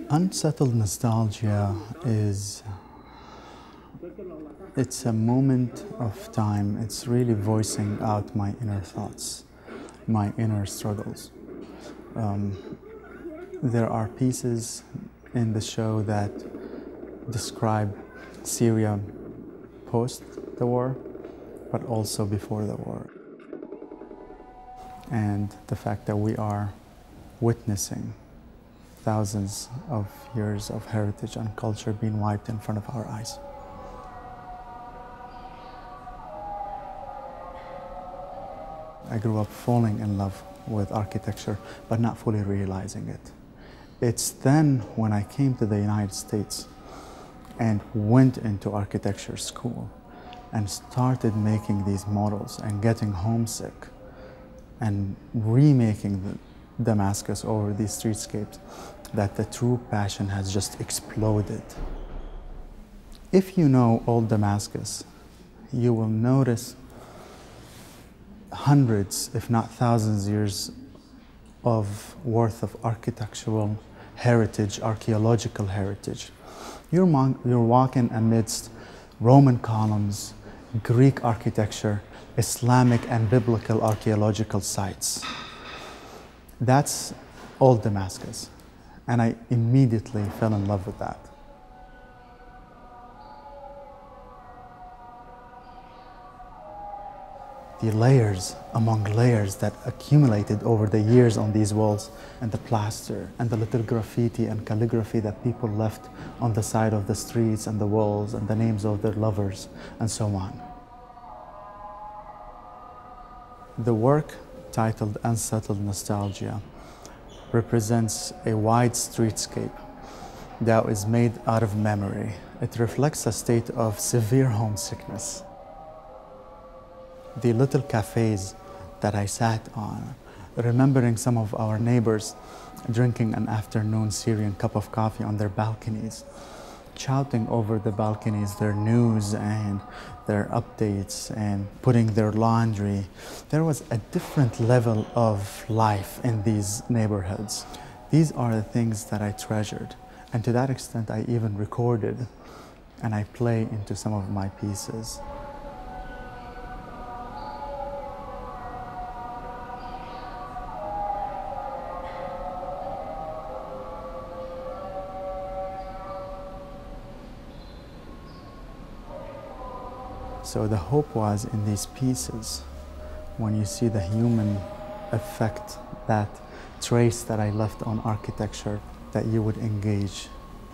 Unsettled nostalgia it's a moment of time. It's really voicing out my inner thoughts, my inner struggles. There are pieces in the show that describe Syria post the war, but also before the war. And the fact that we are witnessing thousands of years of heritage and culture being wiped in front of our eyes. I grew up falling in love with architecture, but not fully realizing it. It's then when I came to the United States and went into architecture school and started making these models and getting homesick and remaking Damascus over these streetscapes, that the true passion has just exploded. If you know old Damascus, you will notice hundreds, if not thousands, years of worth of architectural heritage, archaeological heritage. You're walking amidst Roman columns, Greek architecture, Islamic and biblical archaeological sites. That's old Damascus, and I immediately fell in love with that. The layers among layers that accumulated over the years on these walls, and the plaster and the little graffiti and calligraphy that people left on the side of the streets and the walls and the names of their lovers and so on. The work, titled Unsettled Nostalgia, represents a wide streetscape that is made out of memory. It reflects a state of severe homesickness. The little cafes that I sat on, remembering some of our neighbors drinking an afternoon Syrian cup of coffee on their balconies, shouting over the balconies their news and their updates and putting their laundry. There was a different level of life in these neighborhoods. These are the things that I treasured, and to that extent I even recorded and I play into some of my pieces. So the hope was in these pieces, when you see the human effect, that trace that I left on architecture, that you would engage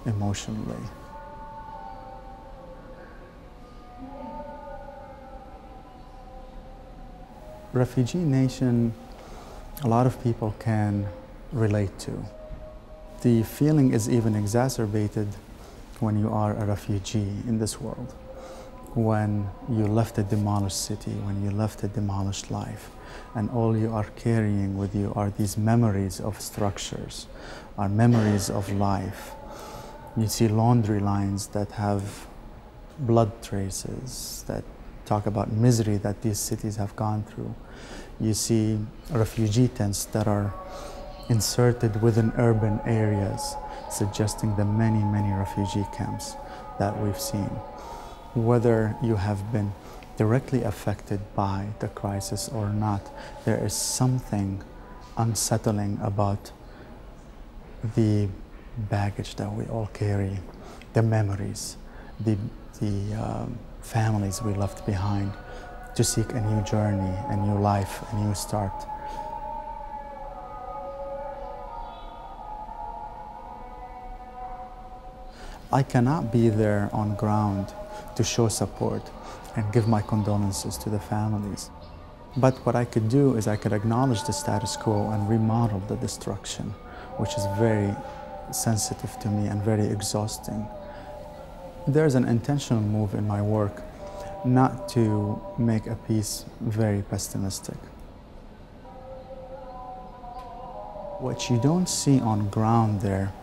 emotionally. Refugee nation, a lot of people can relate to. The feeling is even exacerbated when you are a refugee in this world. When you left a demolished city, when you left a demolished life, and all you are carrying with you are these memories of structures, are memories of life. You see laundry lines that have blood traces, that talk about misery that these cities have gone through. You see refugee tents that are inserted within urban areas, suggesting the many, many refugee camps that we've seen. Whether you have been directly affected by the crisis or not, there is something unsettling about the baggage that we all carry, the memories, the families we left behind to seek a new journey, a new life, a new start. I cannot be there on ground to show support and give my condolences to the families. But what I could do is I could acknowledge the status quo and remodel the destruction, which is very sensitive to me and very exhausting. There's an intentional move in my work not to make a piece very pessimistic. What you don't see on ground there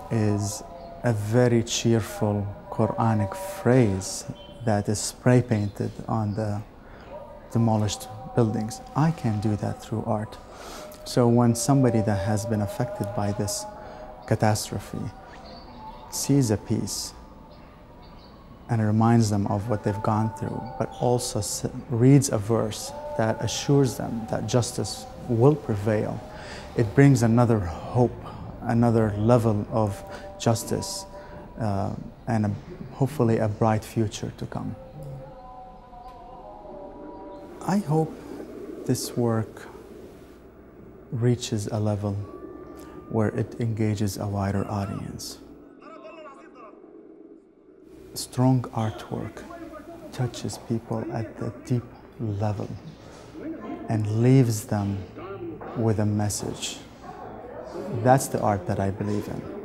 is a very cheerful Quranic phrase that is spray painted on the demolished buildings. I can do that through art. So when somebody that has been affected by this catastrophe sees a piece and it reminds them of what they've gone through, but also reads a verse that assures them that justice will prevail, it brings another hope, another level of justice, and hopefully a bright future to come. I hope this work reaches a level where it engages a wider audience. Strong artwork touches people at a deep level and leaves them with a message. That's the art that I believe in.